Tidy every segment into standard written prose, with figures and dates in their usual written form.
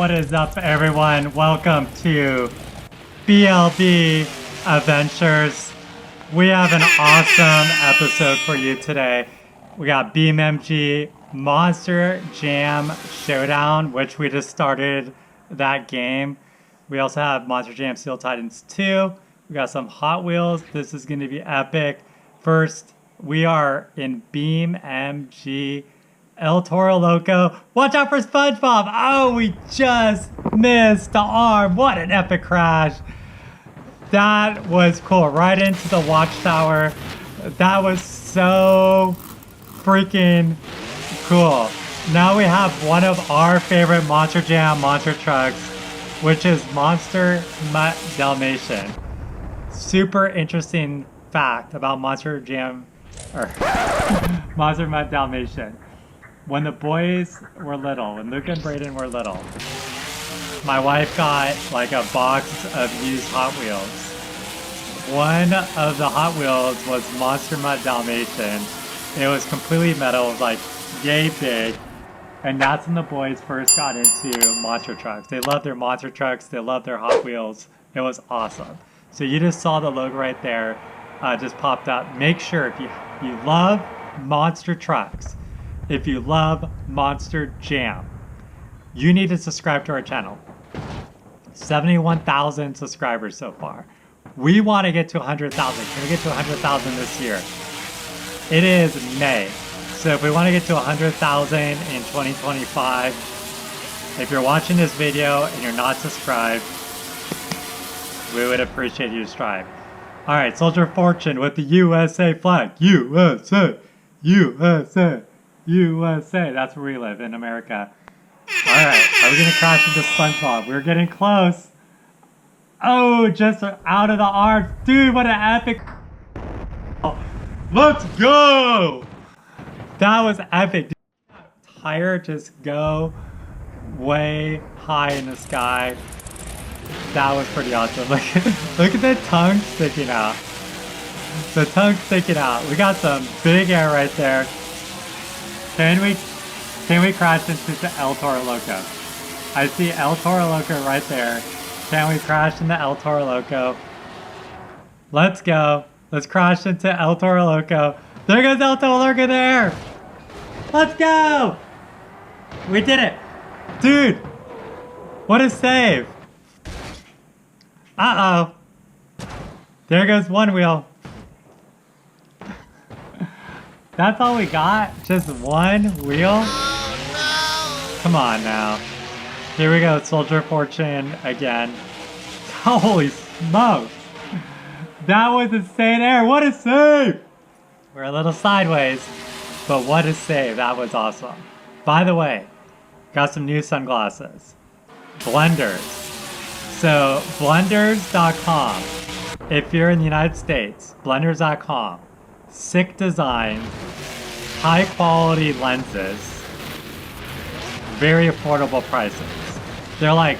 What is up, everyone? Welcome to BLB Adventures. We have an awesome episode for you today. We got BeamNG, Monster Jam Showdown, which we just started that game. We also have Monster Jam Steel Titans 2. We got some Hot Wheels. This is going to be epic. First, we are in BeamNG. El Toro Loco. Watch out for SpongeBob. Oh, we just missed the arm. What an epic crash. That was cool. Right into the watchtower. That was so freaking cool. Now we have one of our favorite Monster Jam monster trucks, which is Monster Mutt Dalmatian. Super interesting fact about Monster Jam, or Monster Mutt Dalmatian. When the boys were little, when Luke and Brayden were little, my wife got like a box of used Hot Wheels. One of the Hot Wheels was Monster Mutt Dalmatian. It was completely metal, it was like yay big. And that's when the boys first got into monster trucks. They love their monster trucks, they love their Hot Wheels. It was awesome. So you just saw the logo right there, just popped up. Make sure if you love monster trucks, if you love Monster Jam, you need to subscribe to our channel. 71,000 subscribers so far. We want to get to 100,000. Can we get to 100,000 this year? It is May. So if we want to get to 100,000 in 2025, if you're watching this video and you're not subscribed, we would appreciate you to subscribe. Alright, Soldier of Fortune with the USA flag. USA! USA! USA, that's where we live, in America. Alright, are we gonna crash into SpongeBob? We're getting close. Oh, just out of the arms. Dude, what an epic. Let's go! That was epic. Dude, tire just go way high in the sky. That was pretty awesome. Look at the tongue sticking out. The tongue sticking out. We got some big air right there. Can we crash into El Toro Loco? I see El Toro Loco right there. Can we crash into El Toro Loco? Let's go. Let's crash into El Toro Loco. There goes El Toro Loco there. Let's go. We did it. Dude. What a save. Uh-oh. There goes one wheel. That's all we got? Just one wheel? Oh, no. Come on now. Here we go, Soldier of Fortune again. Holy smokes! That was insane air. What a save! We're a little sideways, but what a save. That was awesome. By the way, got some new sunglasses. Blenders. So, blenders.com. If you're in the United States, blenders.com. Sick design, high quality lenses, very affordable prices. They're like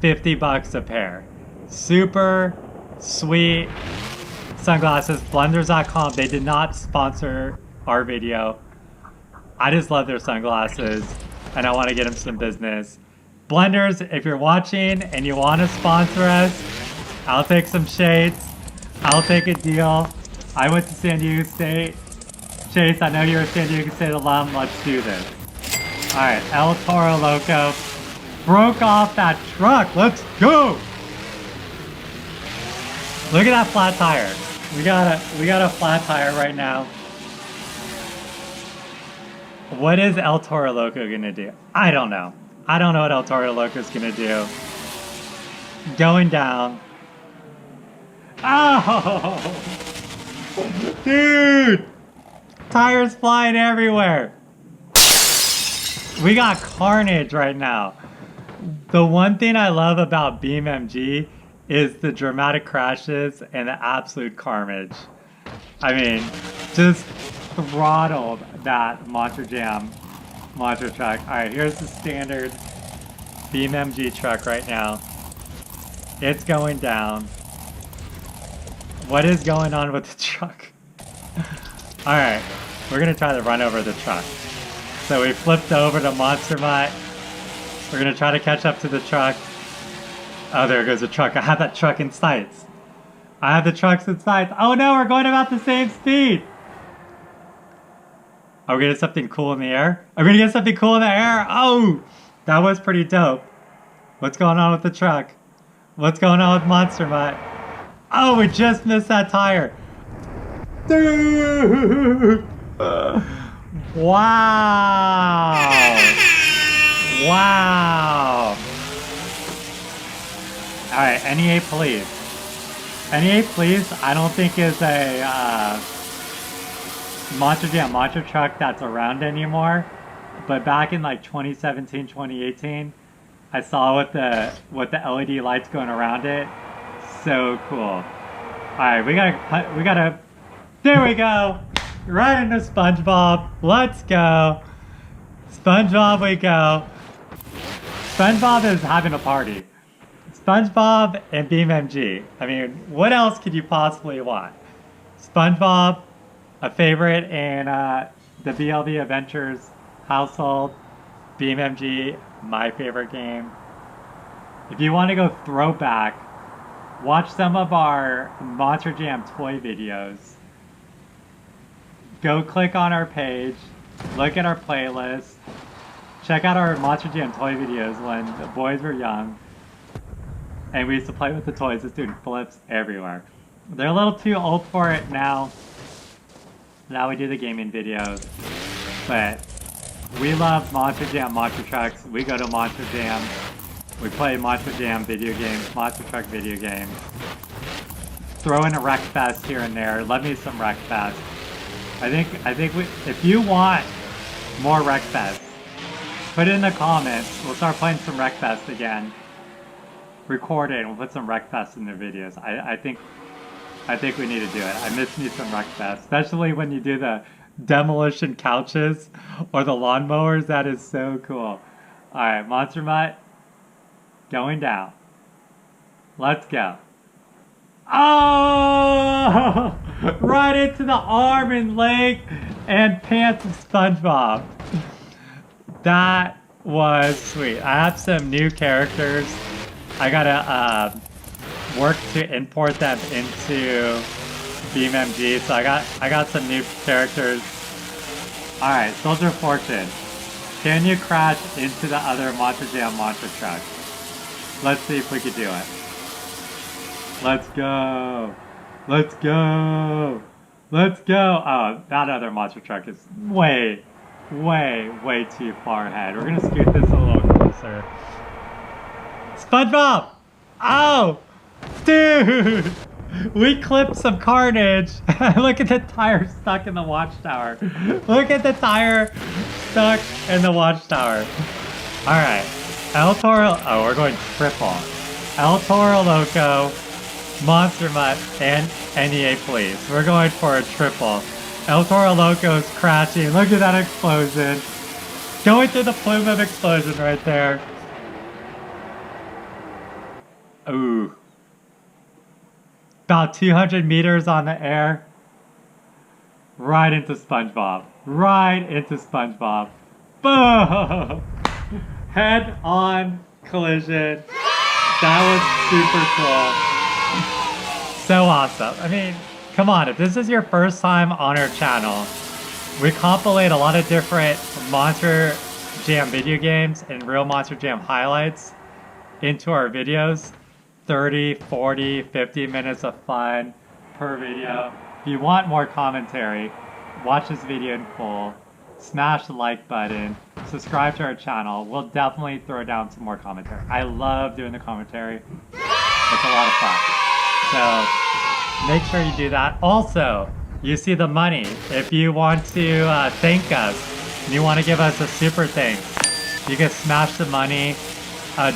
50 bucks a pair. Super sweet sunglasses. Blenders.com. They did not sponsor our video. I just love their sunglasses and I want to get them some business. Blenders, if you're watching and you want to sponsor us, I'll take some shades. I'll take a deal. I went to San Diego State. Chase, I know you're a San Diego State alum. Let's do this. Alright, El Toro Loco broke off that truck. Let's go! Look at that flat tire. We got a flat tire right now. What is El Toro Loco gonna do? I don't know. I don't know what El Toro Loco is gonna do. Going down. Oh! Dude! Tires flying everywhere! We got carnage right now. The one thing I love about BeamNG is the dramatic crashes and the absolute carnage. I mean, just throttled that Monster Jam monster truck. Alright, here's the standard BeamNG truck right now. It's going down. What is going on with the truck? Alright, we're gonna try to run over the truck. So we flipped over to Monster Mutt. We're gonna try to catch up to the truck. Oh, there goes the truck. I have that truck in sights. I have the trucks in sights. Oh no, we're going about the same speed. Are we gonna get something cool in the air? Are we gonna get something cool in the air? Oh, that was pretty dope. What's going on with the truck? What's going on with Monster Mutt? Oh, we just missed that tire. Dude. Wow. Wow. Alright, NEA please. NEA please, I don't think is a Monster Truck that's around anymore. But back in like 2017, 2018, I saw with the LED lights going around it. So cool. Alright, we gotta, there we go. Right into SpongeBob. Let's go. SpongeBob we go. SpongeBob is having a party. SpongeBob and BeamNG. I mean, what else could you possibly want? SpongeBob, a favorite in the BLB Adventures household. BeamNG, my favorite game. If you want to go throwback, watch some of our Monster Jam toy videos. Go click on our page, look at our playlist, check out our Monster Jam toy videos when the boys were young. And we used to play with the toys. This dude flips everywhere. They're a little too old for it now. Now we do the gaming videos. But we love Monster Jam Monster Trucks. We go to Monster Jam. We play Monster Jam video games, Monster Truck video games. Throw in a Wreck Fest here and there. Love me some Wreck Fest. I think if you want more Wreck Fest, put it in the comments. We'll start playing some Wreck Fest again. Record it and we'll put some Wreck Fest in the videos. I think we need to do it. I miss me some Wreck Fest, especially when you do the demolition couches or the lawnmowers. That is so cool. Alright, Monster Mutt going down. Let's go. Oh! Right into the arm and leg and pants of SpongeBob. That was sweet. I have some new characters. I gotta work to import them into BeamNG. So I got some new characters. Alright, Soldier of Fortune. Can you crash into the other Monster Jam Monster Truck? Let's see if we can do it. Let's go. Let's go. Let's go. Oh, that other Monster Truck is way too far ahead. We're gonna scoot this a little closer. SpongeBob! Oh! Dude! We clipped some carnage. Look at the tire stuck in the watchtower. Look at the tire stuck in the watchtower. Alright. El Toro. Oh, we're going triple. El Toro Loco, Monster Mutt, and NEA Please. We're going for a triple. El Toro Loco's crashing. Look at that explosion. Going through the plume of explosion right there. Ooh. About 200 meters on the air. Right into SpongeBob. Right into SpongeBob. Boom! Head-on collision. That was super cool. So awesome. I mean, come on. If this is your first time on our channel, we compilate a lot of different Monster Jam video games and real Monster Jam highlights into our videos. 30, 40, 50 minutes of fun per video. If you want more commentary, watch this video in full, smash the like button, subscribe to our channel. We'll definitely throw down some more commentary. I love doing the commentary. It's a lot of fun. So make sure you do that. Also, you see the money. If you want to thank us, and you want to give us a super thanks, you can smash the money,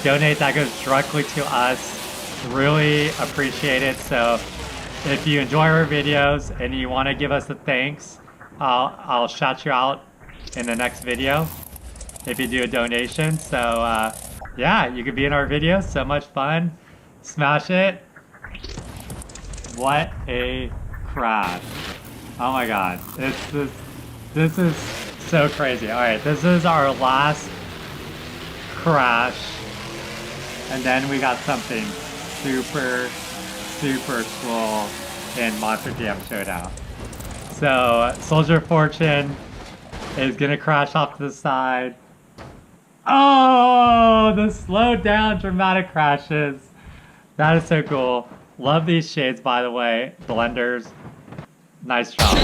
donate. That goes directly to us. Really appreciate it. So if you enjoy our videos and you want to give us a thanks, I'll shout you out in the next video if you do a donation. So yeah, you could be in our videos. So much fun. Smash it. What a crash. Oh my god. This is so crazy. Alright, this is our last crash. And then we got something super, super cool in Monster Jam Showdown. So, Soldier Fortune is gonna crash off to the side. Oh, the slowed down dramatic crashes. That is so cool. Love these shades, by the way. Blenders. Nice job.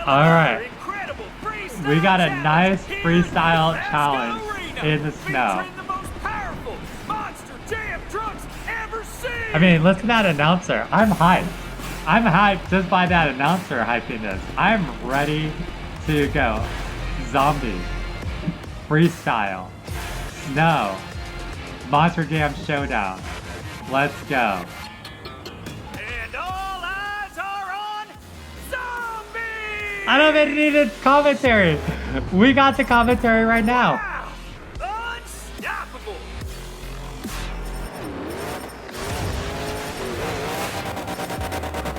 Alright. We got a nice freestyle challenge in the snow. I mean, listen to that announcer. I'm hyped. I'm hyped just by that announcer hyping this. I'm ready to go. Zombie. Freestyle. Snow. Monster Jam Showdown. Let's go. And all eyes are on Zombie! I don't even need a commentary. We got the commentary right now. Wow. Unstoppable!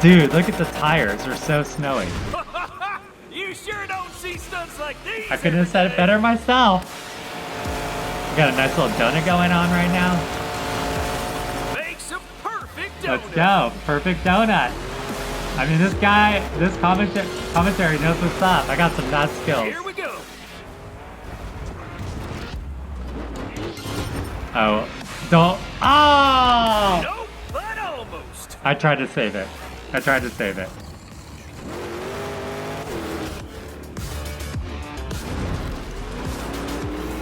Dude, look at the tires. They're so snowy. You sure don't see stunts like these. I couldn't have said it better myself. We got a nice little donut going on right now. Makes a perfect donut. Let's go. Perfect donut. I mean, this guy, this commentary knows what's up. I got some mad skills. Here we go. Oh, don't. Oh! Nope, but almost. I tried to save it. I tried to save it.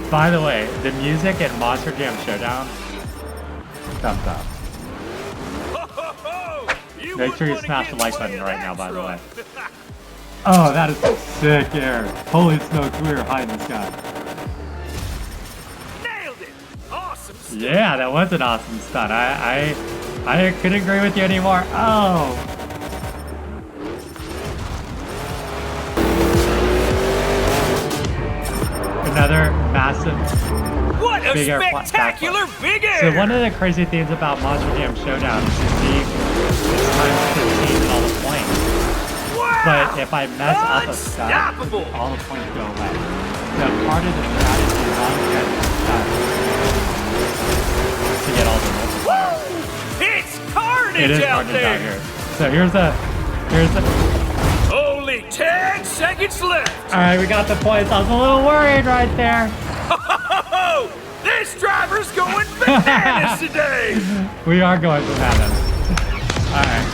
By the way, the music at Monster Jam Showdown, thumbs up. Make sure you smash the like button right now, by the way. Oh, that is some sick air. Holy smokes, we are high in the sky. Nailed it. Awesome stuff. Yeah, that was an awesome stunt. I couldn't agree with you anymore. Oh. Another massive What a big air spectacular big air! So one of the crazy things about Monster Jam Showdown is you see it's times 15 and all the points. Wow! But if I mess up a stunt, Unstoppable! all the points go away. So part of the strategy is on getting stuck to get all the multipliers. Woo! It's carnage It is out carnage there! out here. So here's a Only 10 seconds left! Alright, we got the points. I was a little worried right there. Oh, this driver's going bananas today! We are going bananas. Alright.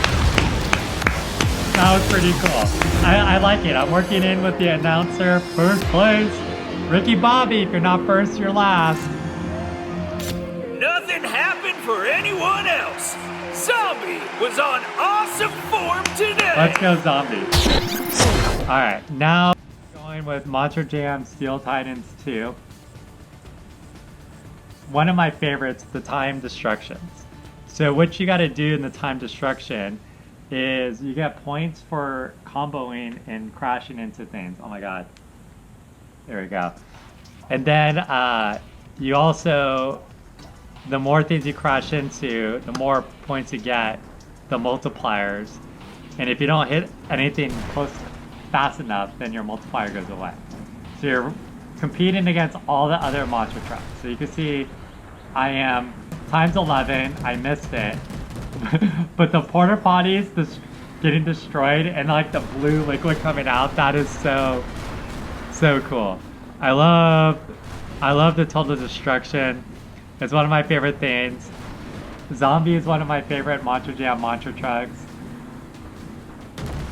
That was pretty cool. I like it. I'm working in with the announcer. First place. Ricky Bobby, if you're not first, you're last. Nothing happened for anyone else. Zombie was on awesome form today. Let's go, Zombie. Alright, now going with Monster Jam Steel Titans 2. One of my favorites, the time destructions. So what you got to do in the time destruction is you get points for comboing and crashing into things. Oh my god. There we go. And then you also, the more things you crash into, the more points you get, the multipliers. And if you don't hit anything close fast enough, then your multiplier goes away. So you're competing against all the other monster trucks. So you can see I am times 11. I missed it. But the porta potties getting destroyed and like the blue liquid coming out, that is so cool. I love the total destruction. It's one of my favorite things. Zombie is one of my favorite Monster Jam monster trucks.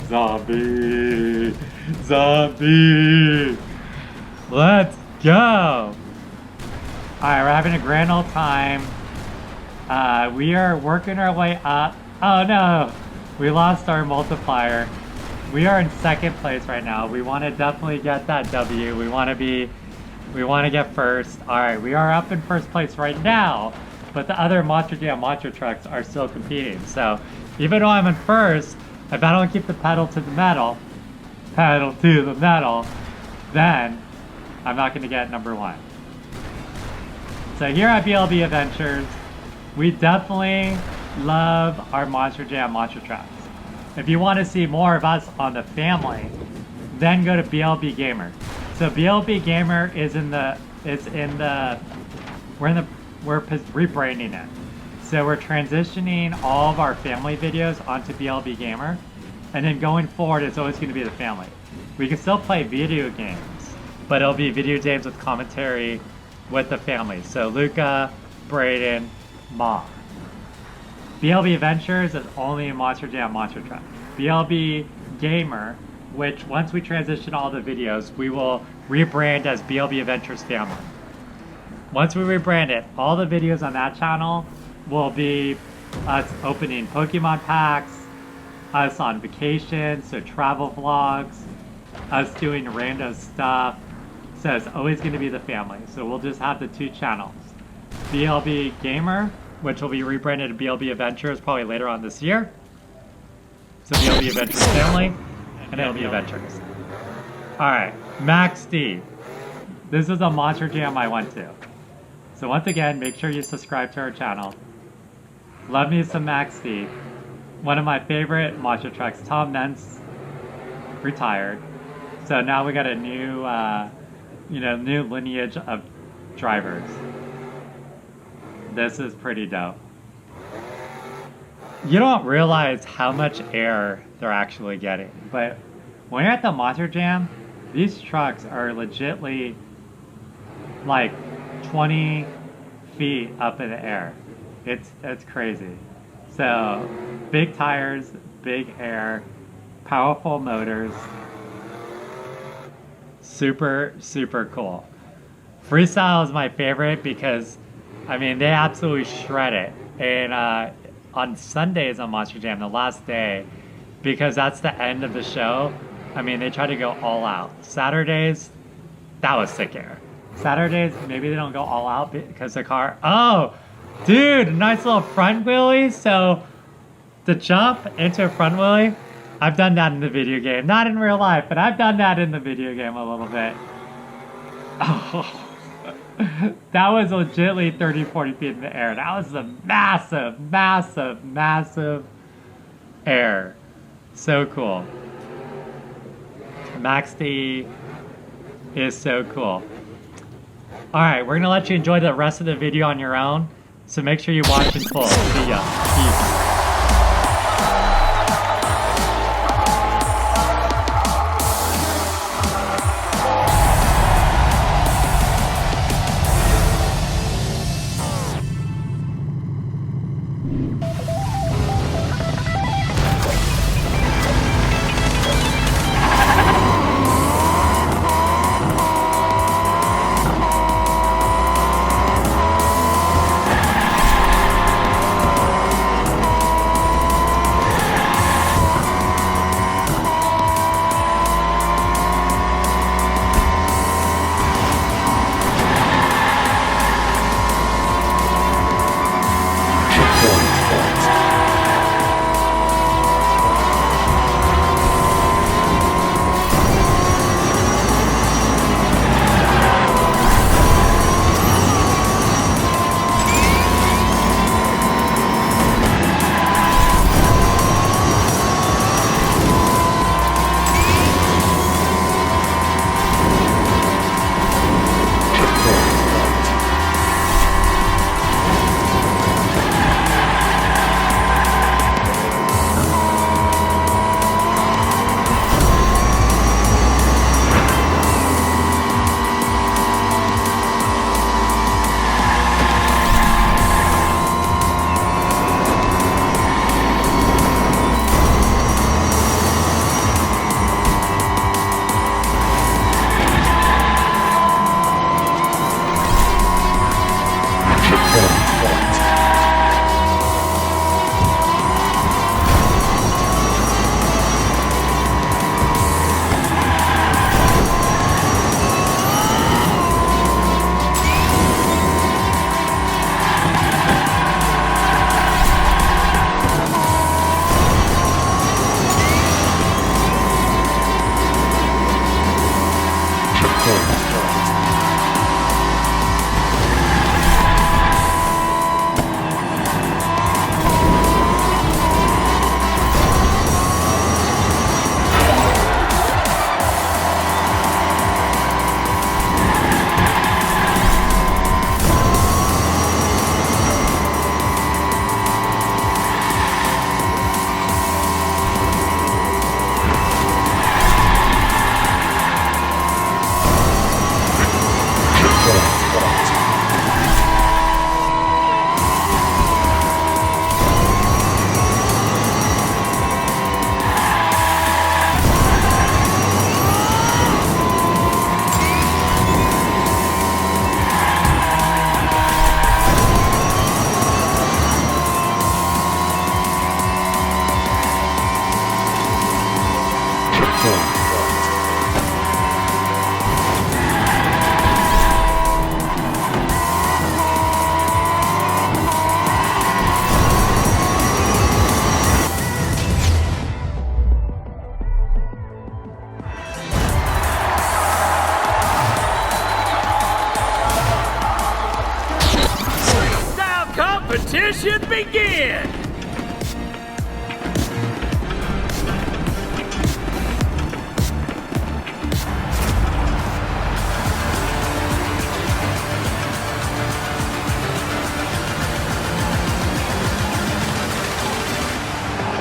Zombie! Zombie! Let's go! Alright, we're having a grand old time. We are working our way up. Oh no! We lost our multiplier. We are in second place right now. We want to definitely get that W. We want to get first. Alright, we are up in first place right now. But the other Monster Jam monster trucks are still competing. So, even though I'm in first, if I don't keep the pedal to the metal, then I'm not going to get number one. So here at BLB Adventures, we definitely love our Monster Jam monster trucks. If you want to see more of us on the family, then go to BLB Gamer. So BLB Gamer is It's in the we're rebranding it. So we're transitioning all of our family videos onto BLB Gamer, and then going forward, it's always going to be the family. We can still play video games, but it'll be video games with commentary with the family. So Luca, Braden, Ma. BLB Adventures is only Monster Jam, Monster Truck. BLB Gamer, which once we transition all the videos, we will rebrand as BLB Adventures Family. Once we rebrand it, all the videos on that channel will be us opening Pokemon packs, us on vacation, so travel vlogs, us doing random stuff. So it's always going to be the family. So we'll just have the two channels. BLB Gamer, which will be rebranded to BLB Adventures probably later on this year. So BLB Adventures Family, and it'll be Adventures. Alright, Max D. This is a Monster Jam I went to. So once again, make sure you subscribe to our channel. Love me some Max D. One of my favorite Monster Trucks. Tom Nentz retired. So now we got a new, new lineage of drivers. This is pretty dope. You don't realize how much air they're actually getting, but when you're at the Monster Jam, these trucks are legitly like 20 feet up in the air. It's crazy. So big tires, big air, powerful motors. Super, super cool. Freestyle is my favorite because, I mean, they absolutely shred it. And on Sundays on Monster Jam, the last day, because that's the end of the show, I mean, they try to go all out. Saturdays, that was sick air. Saturdays, maybe they don't go all out because the car, oh, dude, nice little front wheelie. So to jump into a front wheelie, I've done that in the video game. Not in real life, but I've done that in the video game a little bit. Oh. That was legitimately 30, 40 feet in the air. That was a massive, massive, massive air. So cool. Max D is so cool. Alright, we're going to let you enjoy the rest of the video on your own. So make sure you watch in full. See ya. Peace. competition begin!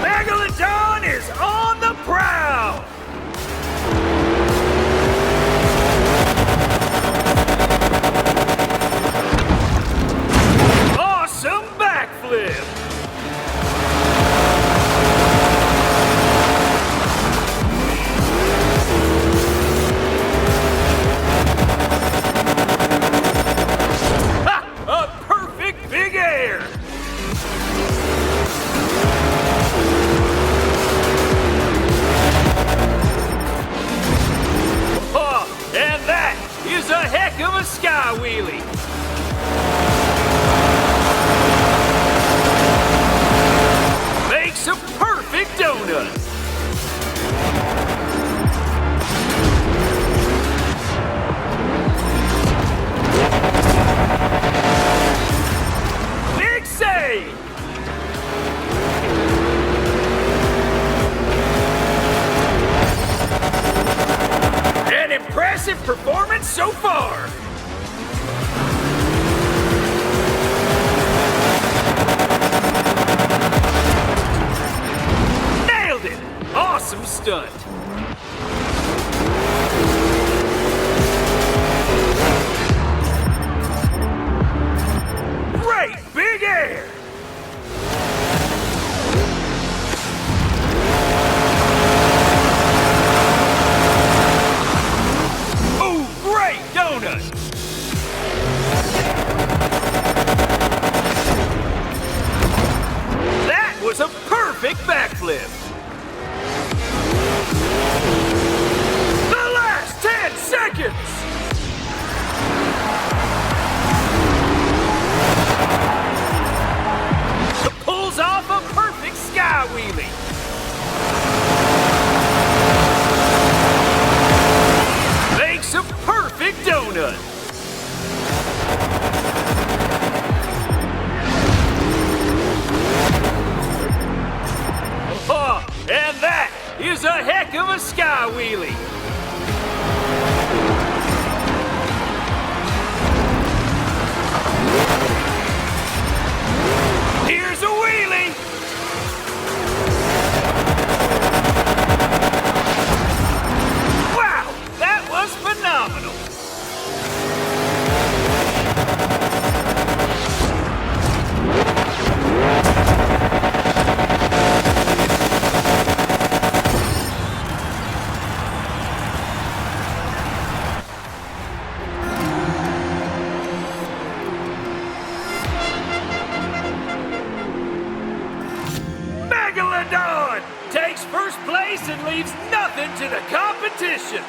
Megalodon is on the prowl! Awesome backflip! Ha! A perfect big air! And that is a heck of a sky wheelie. Makes a perfect donut. Big save. An impressive performance so far! Nailed it! Awesome stunt! Great big air! Donut. That was a perfect backflip. The last 10 seconds. Pulls off a perfect sky wheelie. Makes a perfect donut. Oh, and that is a heck of a sky wheelie. Here's a wheelie. Wow, that was phenomenal. Megalodon takes first place and leaves nothing to the competition.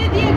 c'est bien.